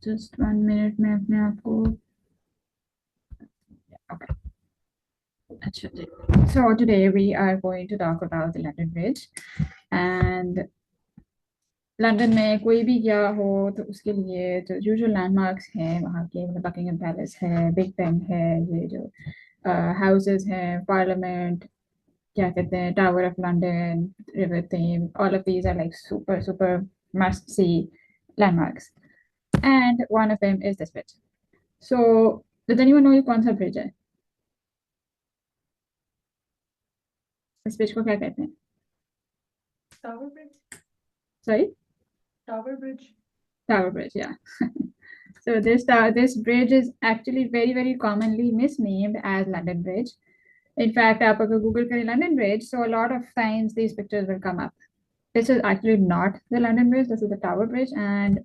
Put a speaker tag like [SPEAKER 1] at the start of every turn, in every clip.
[SPEAKER 1] Just 1 minute में अपने आप को okay. अच्छा जी. So today we are going to talk about the London Bridge and London में कोई भी गया हो तो उसके लिए जो यूजुअल लैंडमार्क्स हैं वहाँ के मतलब बकिंगम पैलेस है, बिग बेन है, ये जो हाउसेस हैं, पार्लियामेंट, क्या कहते हैं, Tower of London, River Thames, all of these are like super super must see landmarks and one of them is this bridge. So does anyone know ये कौन सा ब्रिज है? इस ब्रिज को क्या कहते हैं?
[SPEAKER 2] Tower Bridge.
[SPEAKER 1] Sorry?
[SPEAKER 2] Tower Bridge.
[SPEAKER 1] Tower Bridge, yeah. So this bridge is actually very commonly misnamed as London Bridge. In fact, आप अगर Google करें London Bridge, so a lot of times these pictures will come up. This is actually not the London Bridge. This is the Tower Bridge, and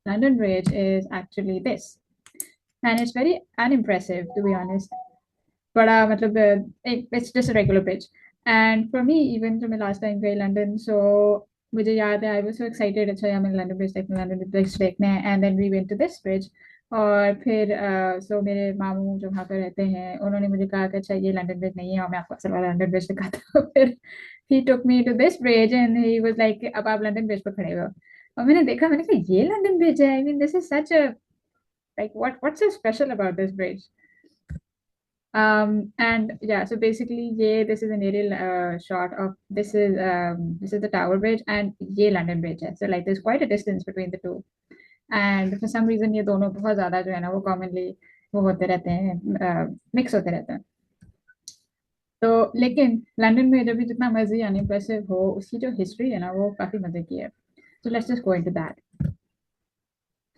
[SPEAKER 1] London Bridge is actually this, and it's very unimpressive to be honest. बड़ा मतलब it's just a regular bridge. And for me, even जब मैं last time गई London, so मुझे याद है I was so excited. अच्छा यार मैंने London Bridge देखना है, and then we went to this bridge. और फिर so मेरे मामू जो वहाँ पर रहते हैं उन्होंने मुझे कहा कि अच्छा ये लंदन ब्रिज नहीं है और मैं आपको असल वाला लंदन ब्रिज दिखाता हूँ. फिर he took me to this bridge and he was like अब आप लंदन ब्रिज पर खड़े हो. और मैंने देखा, मैंने कहा ये लंदन ब्रिज है. I mean this is such a like what's so special about this bridge? And yeah, so basically, yeah, this is an aerial shot of this is the Tower Bridge and ये London Bridge है. So like there's quite a distance between the two. And for some reason ये दोनों बहुत ज़्यादा जो है ना वो commonly वो होते रहते हैं, mix होते रहते हैं. तो लेकिन लंदन में जब भी जितना मर्जी अनइम्प्रेसिव हो उसकी जो हिस्ट्री है ना वो काफी मजे की है. So let's just go into that.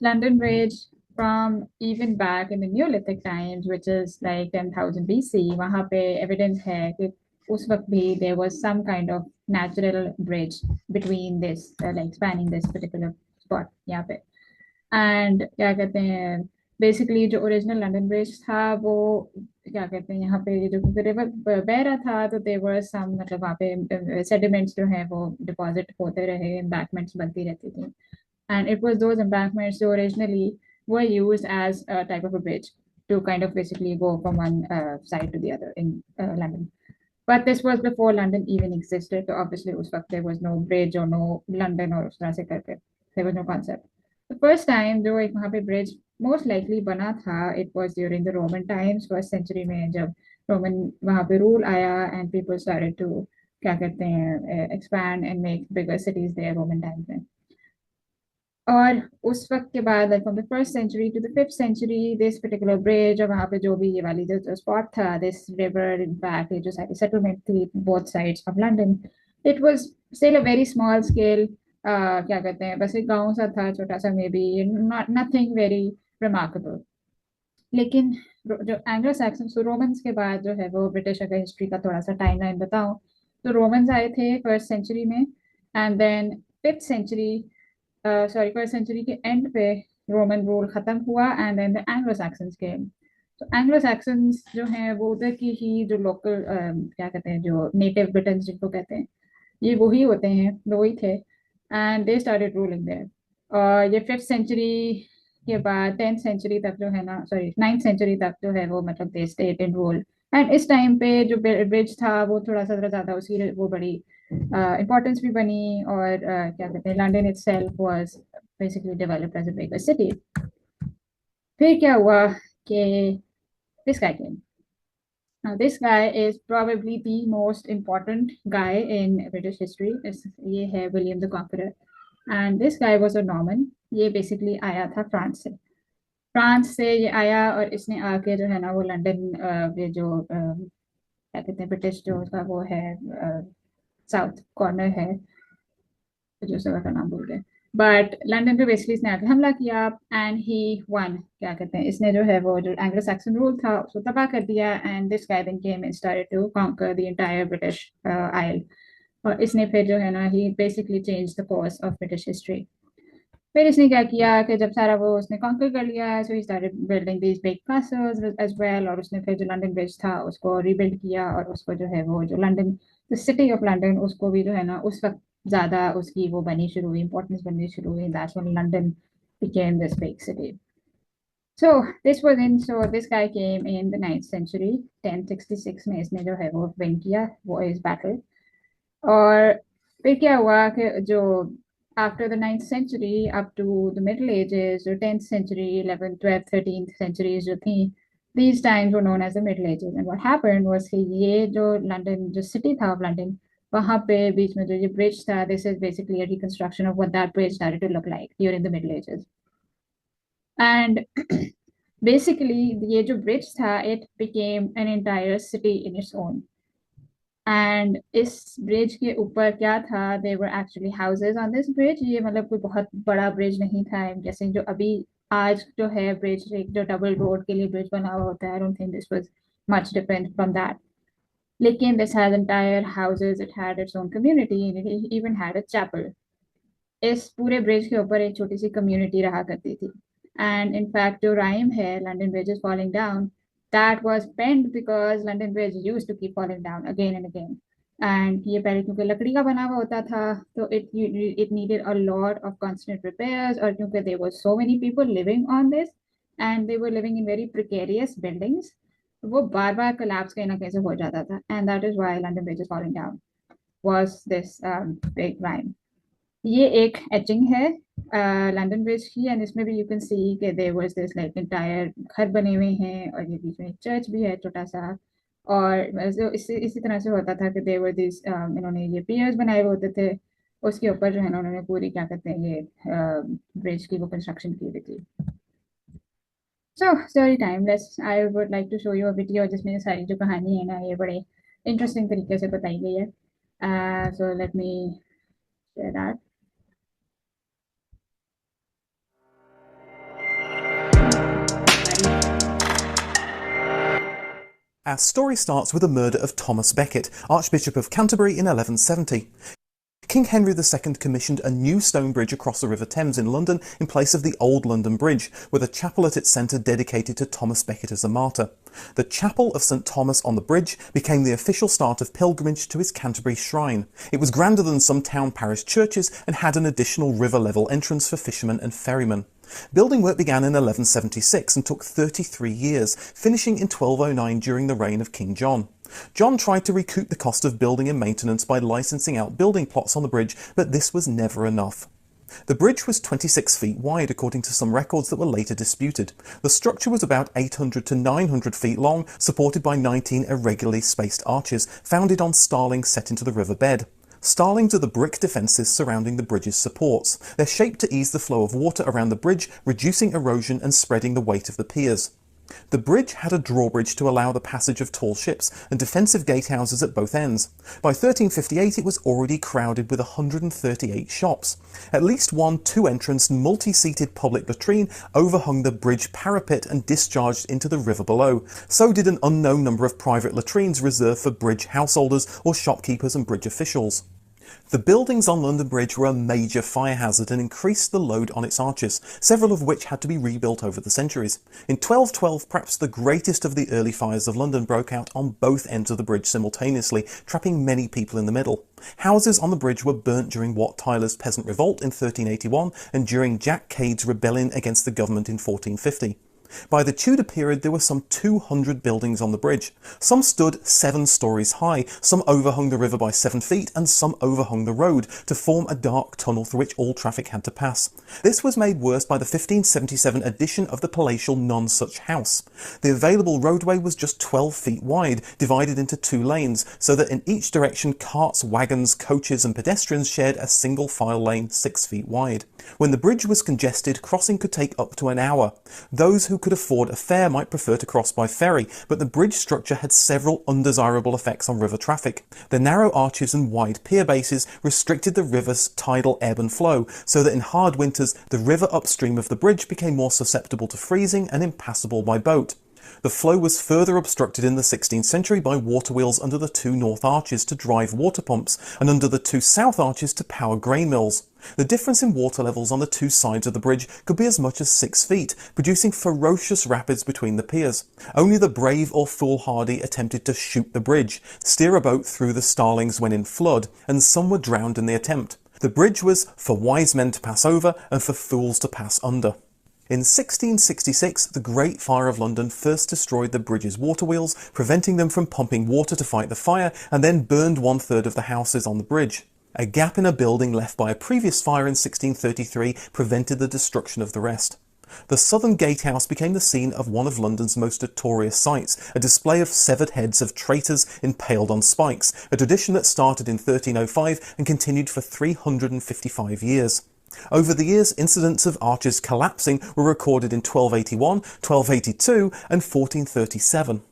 [SPEAKER 1] London Bridge from even back in the Neolithic times, which is like 10,000 BC, वहाँ पे evidence है कि उस वक्त भी there was some kind of natural bridge between this, like spanning this particular spot यहाँ पे. And क्या कहते हैं, basically जो original London Bridge था वो क्या कहते हैं यहाँ पे जो रिवर बह रहा था तो there were some मतलब वहाँ पे sediments जो है वो deposit होते रहे, embankments बनती रहती थी. And it was those embankments that originally were used as a type of a bridge to kind of basically go from one side to the other in London. But this was before London even existed. So obviously उस वक्त there was no bridge or no London or उस तरह से करके there was no concept. The first time जो एक वहाँ पे bridge most likely बना था, it was during the Roman times, first century में जब Roman वहाँ पे rule आया and people started to क्या कहते हैं expand and make bigger cities there Roman times में. और उस वक्त के बाद like from the first century to the fifth century this particular bridge और वहाँ पे जो भी ये वाली जो spot था, this river in fact ये जो सारी settlement थी both sides of London, it was still a very small scale, क्या कहते हैं बस एक गांव सा था छोटा सा, may be not nothing very remarkable. लेकिन जो एंग्लो सैक्सन रोमन्स के बाद जो है वो ब्रिटिश अगर हिस्ट्री का थोड़ा सा टाइमलाइन बताऊं तो रोमन्स आए थे फर्स्ट सेंचुरी में, and then fifth century sorry first century के एंड पे रोमन रूल खत्म हुआ and then the Anglo Saxons came. तो एंग्लो सैक्सन्स जो हैं वो उधर की ही जो लोकल क्या कहते हैं जो नेटिव ब्रिटन्स जिनको कहते हैं ये वही होते हैं, वही थे, and they started ruling there. और ये फिफ्थ सेंचुरी के बाद 10th सेंचुरी तक जो है ना, सॉरी 9th सेंचुरी तक जो है वो मतलब दे स्टेट इन रूल. एंड इस टाइम पे जो ब्रिज था वो थोड़ा सा ज्यादा उसकी वो बड़ी इम्पोर्टेंस भी बनी और क्या कहते हैं London itself was basically developed as a bigger city. फिर क्या हुआ कि this guy came. Now, this guy is probably the most important guy in British history. ये है William the Conqueror. And this guy was a Norman. ये basically आया था France से. फ्रांस से ये आया और इसने आके जो है ना वो लंदन ये जो क्या कहते हैं ब्रिटिश जो उसका वो है साउथ कॉर्नर है जो जगह का नाम भूल गए, बट लंदन पे बेसिकली इसने आके हमला किया एंड ही वन, क्या कहते हैं इसने जो है वो जो एंग्लो सैक्सन रूल था उसको तबाह कर दिया. And this guy then came and started to conquer the entire British isle. और इसने फिर जो है ना he basically change the course of British history. फिर इसने क्या किया कि जब सारा वो उसने कॉन्कर कर लिया so he started building these big castles as well. और उसने फिर जो लंदन ब्रिज था उसको रीबिल्ड किया और उसको जो है वो जो London the city of London उसको भी जो है ना उस वक्त ज्यादा उसकी वो बनी शुरू हुई, इंपॉर्टेंस बननी शुरू हुई. That's when London became this big city. So this guy came in the 9th century, 1066 में इसने जो है वो विन किया वो इस बैटल. और फिर क्या हुआ कि जो after the 9th century up to the Middle Ages, or 10th century, 11th, 12th, 13th centuries जो थी, these times were known as the Middle Ages. And what happened was कि ये जो लंदन जो सिटी था ऑफ लंदन, वहाँ पे बीच में जो ये ब्रिज था, this is basically a reconstruction of what that bridge started to look like during the Middle Ages. And basically ये जो bridge था, it became an entire city in its own. And इस ब्रिज के ऊपर क्या था, there were actually houses on this bridge. ये मतलब कोई बहुत बड़ा ब्रिज नहीं था जैसे जो अभी आज जो है ब्रिज, एक जो डबल रोड के लिए ब्रिज बना हुआ होता है. I don't think this was much different from that. लेकिन this has entire houses, it had its own community, it even had a chapel. इस पूरे ब्रिज के ऊपर एक छोटी सी कम्युनिटी रहा करती थी. एंड in fact जो राइम है London bridge is falling down, that was penned because London Bridge used to keep falling down again and again. And ये पहले क्योंकि लकड़ी का बना हुआ होता था तो it needed a lot of constant repairs, और क्योंकि there were so many people living on this and they were living in very precarious buildings, वो बार बार collapse कहीं ना कहीं से हो जाता था. And that is why London Bridge is falling down, was this big rhyme. ये एक एचिंग है लंदन ब्रिज की, एंड इसमें भी यू कैन सी कि there was this like entire घर बने हुए हैं, और ये बीच में एक चर्च भी है छोटा सा. और जो इसी तरह से होता था कि देयर वर दिस, इन्होंने ये पियर्स बनाए हुए होते थे, उसके ऊपर जो है ना उन्होंने पूरी क्या कहते हैं ये ब्रिज की वो कंस्ट्रक्शन की हुई थी. So story time, let's I would like to show you a video जिसमें ये सारी जो कहानी है ना ये बड़े इंटरेस्टिंग तरीके से बताई गई है. So let me share that.
[SPEAKER 3] Our story starts with the murder of Thomas Becket, Archbishop of Canterbury in 1170. King Henry II commissioned a new stone bridge across the River Thames in London in place of the old London Bridge, with a chapel at its centre dedicated to Thomas Becket as a martyr. The chapel of St Thomas on the bridge became the official start of pilgrimage to his Canterbury shrine. It was grander than some town parish churches and had an additional river-level entrance for fishermen and ferrymen. Building work began in 1176 and took 33 years, finishing in 1209 during the reign of King John. John tried to recoup the cost of building and maintenance by licensing out building plots on the bridge, but this was never enough. The bridge was 26 feet wide, according to some records that were later disputed. The structure was about 800 to 900 feet long, supported by 19 irregularly spaced arches, founded on starlings set into the riverbed. Starlings are the brick defences surrounding the bridge's supports. They're shaped to ease the flow of water around the bridge, reducing erosion and spreading the weight of the piers. The bridge had a drawbridge to allow the passage of tall ships and defensive gatehouses at both ends. By 1358 it was already crowded with 138 shops. At least one two-entrance, multi-seated public latrine overhung the bridge parapet and discharged into the river below. So did an unknown number of private latrines reserved for bridge householders or shopkeepers and bridge officials. The buildings on London Bridge were a major fire hazard and increased the load on its arches, several of which had to be rebuilt over the centuries. In 1212, perhaps the greatest of the early fires of London broke out on both ends of the bridge simultaneously, trapping many people in the middle. Houses on the bridge were burnt during Wat Tyler's Peasant Revolt in 1381 and during Jack Cade's rebellion against the government in 1450. By the Tudor period, there were some 200 buildings on the bridge. Some stood 7 stories high, some overhung the river by 7 feet, and some overhung the road to form a dark tunnel through which all traffic had to pass. This was made worse by the 1577 addition of the palatial Nonsuch House. The available roadway was just 12 feet wide, divided into 2 lanes, so that in each direction carts, wagons, coaches and pedestrians shared a single file lane 6 feet wide. When the bridge was congested, crossing could take up to an hour. Those who could afford a fare might prefer to cross by ferry, but the bridge structure had several undesirable effects on river traffic. The narrow arches and wide pier bases restricted the river's tidal ebb and flow, so that in hard winters the river upstream of the bridge became more susceptible to freezing and impassable by boat. The flow was further obstructed in the 16th century by water wheels under the 2 north arches to drive water pumps and under the 2 south arches to power grain mills. The difference in water levels on the 2 sides of the bridge could be as much as 6 feet, producing ferocious rapids between the piers. Only the brave or foolhardy attempted to shoot the bridge, steer a boat through the starlings when in flood, and some were drowned in the attempt. The bridge was for wise men to pass over and for fools to pass under. In 1666, the Great Fire of London first destroyed the bridge's water wheels, preventing them from pumping water to fight the fire, and then burned 1/3 of the houses on the bridge. A gap in a building left by a previous fire in 1633 prevented the destruction of the rest. The Southern Gatehouse became the scene of one of London's most notorious sights, a display of severed heads of traitors impaled on spikes, a tradition that started in 1305 and continued for 355 years. Over the years, incidents of arches collapsing were recorded in 1281, 1282 and 1437.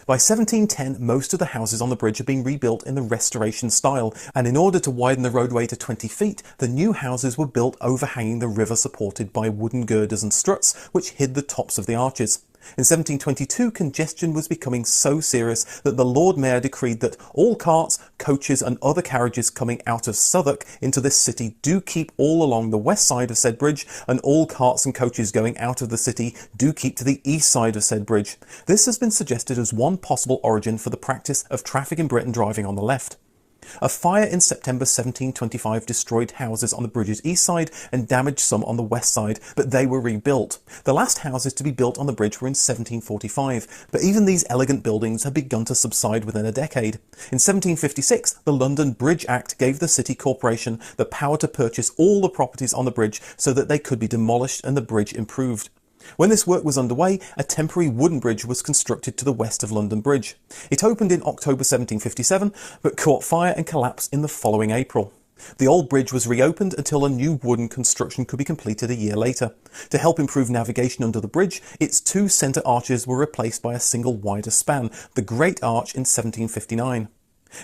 [SPEAKER 3] By 1710, most of the houses on the bridge had been rebuilt in the Restoration style, and in order to widen the roadway to 20 feet, the new houses were built overhanging the river, supported by wooden girders and struts, which hid the tops of the arches. In 1722, congestion was becoming so serious that the Lord Mayor decreed that all carts, coaches and other carriages coming out of Southwark into this city do keep all along the west side of said bridge, and all carts and coaches going out of the city do keep to the east side of said bridge. This has been suggested as one possible origin for the practice of traffic in Britain driving on the left. A fire in September 1725 destroyed houses on the bridge's east side and damaged some on the west side, but they were rebuilt. The last houses to be built on the bridge were in 1745, but even these elegant buildings had begun to subside within a decade. In 1756, the London Bridge Act gave the City Corporation the power to purchase all the properties on the bridge so that they could be demolished and the bridge improved. When this work was underway, a temporary wooden bridge was constructed to the west of London Bridge. It opened in October 1757, but caught fire and collapsed in the following April. The old bridge was reopened until a new wooden construction could be completed a year later. To help improve navigation under the bridge, its two centre arches were replaced by a single wider span, the Great Arch, in 1759.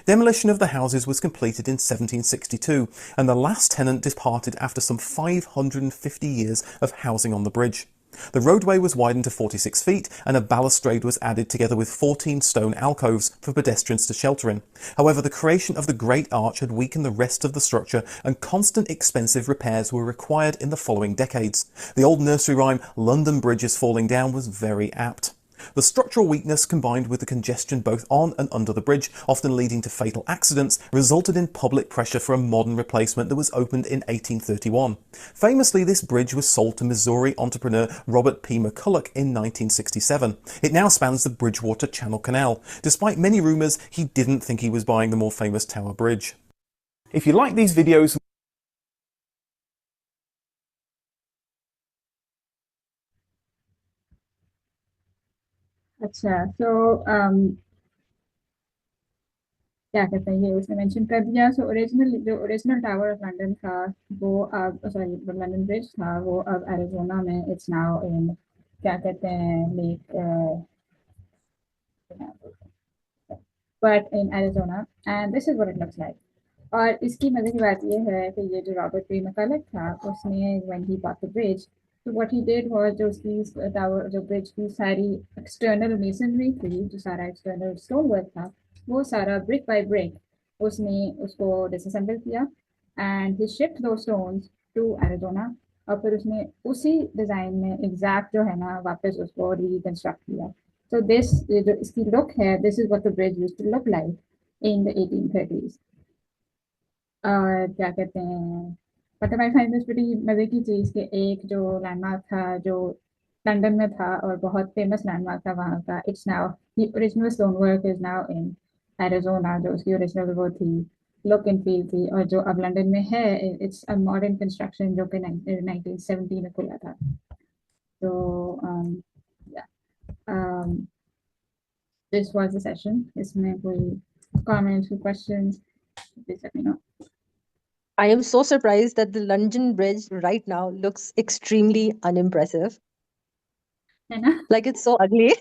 [SPEAKER 3] Demolition of the houses was completed in 1762, and the last tenant departed after some 550 years of housing on the bridge. The roadway was widened to 46 feet and a balustrade was added together with 14 stone alcoves for pedestrians to shelter in. However, the creation of the Great Arch had weakened the rest of the structure and constant expensive repairs were required in the following decades. The old nursery rhyme, "London Bridge is falling down," was very apt. The structural weakness, combined with the congestion both on and under the bridge, often leading to fatal accidents, resulted in public pressure for a modern replacement that was opened in 1831. Famously, this bridge was sold to Missouri entrepreneur Robert P. McCulloch in 1967. It now spans the Bridgewater Channel Canal. Despite many rumours, he didn't think he was buying the more famous Tower Bridge. If you like these videos,
[SPEAKER 1] अच्छा so क्या कहते हैं ये उसने mention कर दिया so original tower of London था वो अब सॉरी लंदन ब्रिज था वो अब एरिजोना में इट्स नाउ इन क्या कहते हैं lake but in Arizona and this is what it looks like. और इसकी मजे की बात ये है कि ये जो रॉबर्ट पी मैकलक था उसने when he bought the bridge so what he did was जो उसकी टावर जो ब्रिज की सारी एक्सटर्नल मेसनरी थी जो सारा एक्सटर्नल स्टोन वर्क था वो सारा ब्रिक बाय ब्रिक उसने उसको डिसअसेंबल किया एंड ही शिफ्ट दो स्टोन्स टू एरिजोना और फिर उसने उसी डिजाइन में एग्जैक्ट जो है ना वापस उसको रिकंस्ट्रक्ट किया. So this जो इसकी look है this is what the bridge used to look like in the 1830s. और क्या कहते हैं मतलब आई फाइंड दिस बड़ी मजे की चीज कि एक जो लैंडमार्क था जो लंदन में था और बहुत फेमस लैंडमार्क था वहाँ का it's now the original stone work is now in Arizona जो उसकी ओरिजिनल वो थी लुक एंड फील थी और जो अब लंदन में है इट्स अ मॉडर्न कंस्ट्रक्शन जो कि 1970 में खुला था तो this was the session इसमें कोई comments or questions please let me know.
[SPEAKER 4] I am so surprised that the London Bridge right now looks extremely unimpressive.
[SPEAKER 1] है ना
[SPEAKER 4] Like it's so ugly.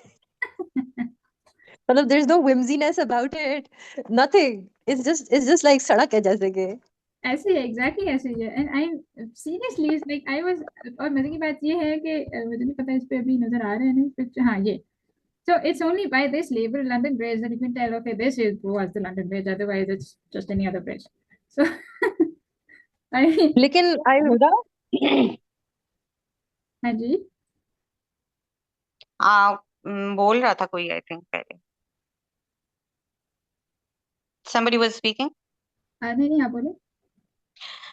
[SPEAKER 4] Matlab, there's no whimsiness about it. Nothing. It's just like sadak hai jaise ke.
[SPEAKER 1] ऐसे ही exactly ऐसे ही है and I seriously like I was और मजे की बात ये है कि मुझे नहीं पता इस पे अभी नजर आ रहे हैं नहीं पिक्चर हाँ ये so it's only by this label London Bridge that you can tell okay this is was the London Bridge otherwise it's just any other bridge so I mean
[SPEAKER 4] लेकिन I होगा
[SPEAKER 1] हाँ जी
[SPEAKER 5] बोल रहा था कोई आई थिंक पहले somebody was speaking.
[SPEAKER 1] नहीं नहीं आप बोले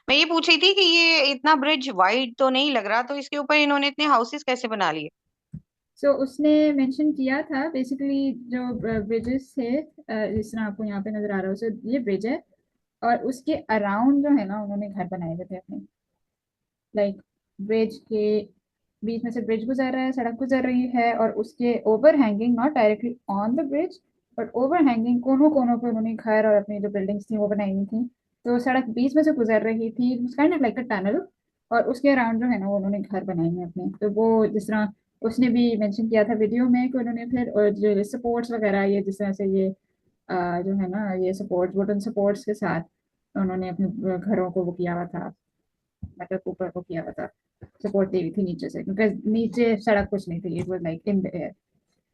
[SPEAKER 5] मैं ये पूछ रही थी कि ये इतना ब्रिज वाइड तो नहीं लग रहा, तो इसके ऊपर इन्होंने इतने हाउसेस कैसे बना लिए?
[SPEAKER 1] सो उसने मेंशन किया था बेसिकली जो ब्रिजेस थे, जिस तरह आपको यहाँ पे नजर आ रहा है, so ये ब्रिज है और उसके अराउंड जो है ना उन्होंने घर बनाए हुए थे अपने, लाइक ब्रिज के बीच में से ब्रिज गुजर रहा है, सड़क गुजर रही है और उसके over hanging, not directly on the bridge but over hanging, कोनों कोनों पे उन्होंने घर और अपनी जो बिल्डिंग्स थी वो बनाई हुई थी। तो सड़क बीच में से गुजर रही थी, kind of like a tunnel, और उसके अराउंड जो है ना वो उन्होंने घर बनाए हैं अपने। तो वो जिस तरह उसने भी मेंशन किया था वीडियो में कि उन्होंने फिर जो सपोर्ट्स वगैरह, ये जिस तरह से ये जो है ना ये सपोर्ट्स, वुडन सपोर्ट्स के साथ उन्होंने अपने घरों को वो किया हुआ था, मतलब ऊपर को किया हुआ था, सपोर्ट दी हुई थी नीचे से, क्योंकि नीचे सड़क कुछ नहीं थी, it was like in the air,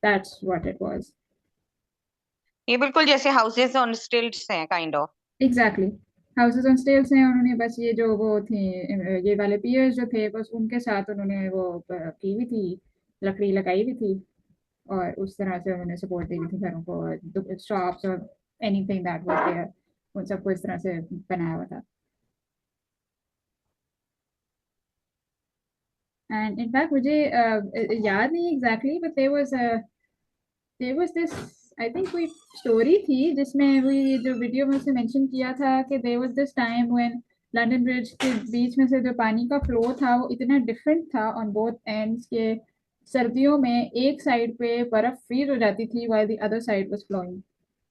[SPEAKER 1] that's what it was.
[SPEAKER 5] ये बिल्कुल जैसे हाउसेस ऑन स्टिल्ट्स हैं, kind of.
[SPEAKER 1] Exactly, houses on stilts हैं, उन्होंने बस ये जो वो थी, ये वाले पियर्स जो थे बस उनके साथ उन्होंने वो की हुई थी, लकड़ी लगाई हुई थी, और उस तरह से उन्होंने सपोर्ट दी हुई थी घरों को, शॉप्स और एनीथिंग दैट वाज देयर, उन सबको इस तरह से बनाया हुआ था। एंड इनफैक्ट मुझे याद नहीं exactly, but there was this, I think कोई स्टोरी थी जिसमें वो ये जो वीडियो में उसने मेंशन किया था कि there was this time when London Bridge के बीच में से जो पानी का फ्लो था वो इतना डिफरेंट था ऑन बोथ एंड्स के, सर्दियों में एक साइड पे बर्फ फ्रीज हो जाती थी while the other side was flowing.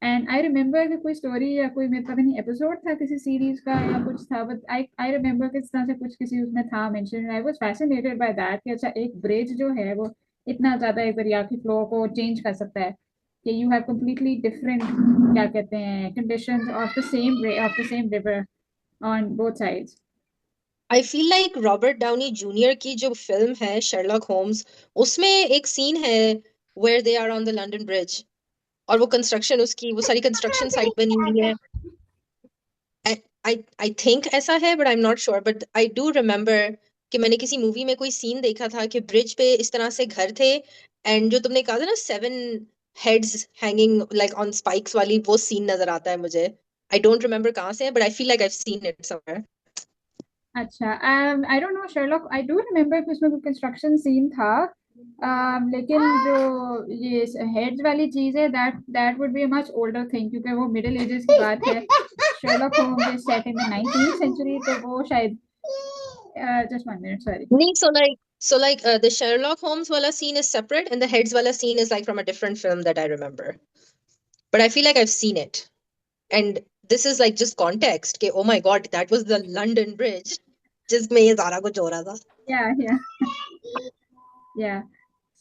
[SPEAKER 1] And I remember कि कोई स्टोरी या कोई, मेरे पता नहीं एपिसोड था किसी सीरीज का या कुछ था, बट आई रिमेम्बर किस तरह से कुछ किसी उसमें था mention, I was fascinated by that कि अच्छा एक ब्रिज जो है वो इतना ज्यादा एक दरिया की फ्लो को चेंज कर सकता है, कि यू हैव completely डिफरेंट, क्या कहते हैं, conditions of the same river on both sides.
[SPEAKER 4] I feel like Robert Downey junior की जो फिल्म है शर्लॉक होम्स, उसमें एक सीन है where they are on the London Bridge, और वो कंस्ट्रक्शन, उसकी वो सारी कंस्ट्रक्शन साइट बनी हुई है। आई थिंक ऐसा है, but I am not sure, but I do remember कि मैंने किसी मूवी में कोई सीन देखा था कि ब्रिज पे इस तरह से घर थे, एंड जो तुमने कहा था ना 7 heads hanging like on spikes वाली, वो सीन नजर आता है मुझे। आई डोंट रिमेम्बर कहाँ से है, but I feel like I have seen it somewhere.
[SPEAKER 1] अच्छा, I don't know Sherlock, I do remember कि उसमें कोई कंस्ट्रक्शन सीन था, लेकिन जो ये हेड्स वाली चीज है, that would be a much older thing, क्योंकि वो मिडिल एजेस की बात है। Sherlock Holmes is set in the 19th century, तो वो शायद, जस्ट 1 minute, sorry.
[SPEAKER 4] नहीं, so like the Sherlock Holmes wala scene is separate, and the heads wala scene is like from a different film that I remember. But I feel like I've seen it. And this is like just context. Okay, oh my God, that was the London Bridge. जिसमें ये सारा कुछ हो रहा था.
[SPEAKER 1] Yeah, yeah, yeah.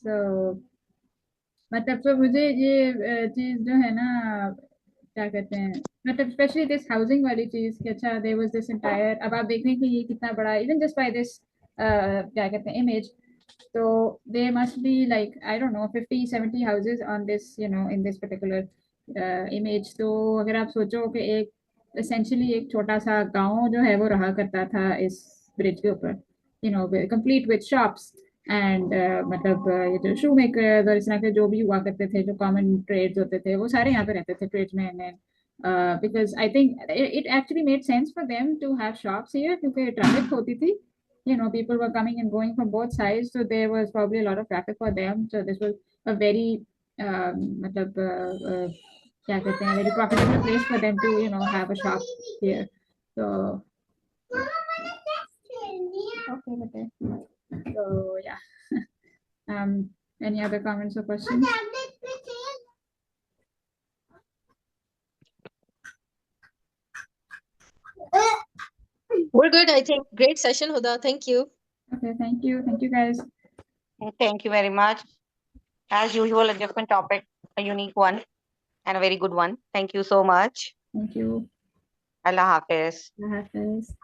[SPEAKER 1] So मतलब तो मुझे ये चीज जो है ना, क्या कहते हैं, मतलब स्पेशली दिस हाउसिंग वाली चीज कि अच्छा देयर वाज दिस एंटायर, अब आप देख रहे हैं कि ये कितना बड़ा, इवन जस्ट बाय दिस क्या कहते हैं इमेज, तो they must be like I don't no 50-70 houses on this, you know, in this particular image. तो अगर आप सोचो कि एक एसेंशियली एक छोटा सा गांव जो है वो रहा करता था इस ब्रिज के ऊपर, you know, complete with shops and मतलब ये जो शू मेकर और इस तरह के जो भी हुआ करते थे, जो कॉमन ट्रेड्स होते थे, वो सारे यहाँ पे रहते थे tradesman and, because I think it actually made sense for them to have shops here, क्योंकि ट्रैफिक होती थी, you know, people were coming and going from both sides, so there was probably a lot of traffic for them, so this was a very मतलब क्या कहते हैं, very profitable place for them to, you know, have a shop here, so okay, okay. So yeah. Any other comments or questions?
[SPEAKER 4] We're good, I think. Great session, Huda. Thank you.
[SPEAKER 1] Okay, thank you guys.
[SPEAKER 5] Thank you very much. As usual, a different topic, a unique one, and a very good one. Thank you so much.
[SPEAKER 1] Thank you.
[SPEAKER 5] Allah Hafiz.
[SPEAKER 1] Allah Hafiz.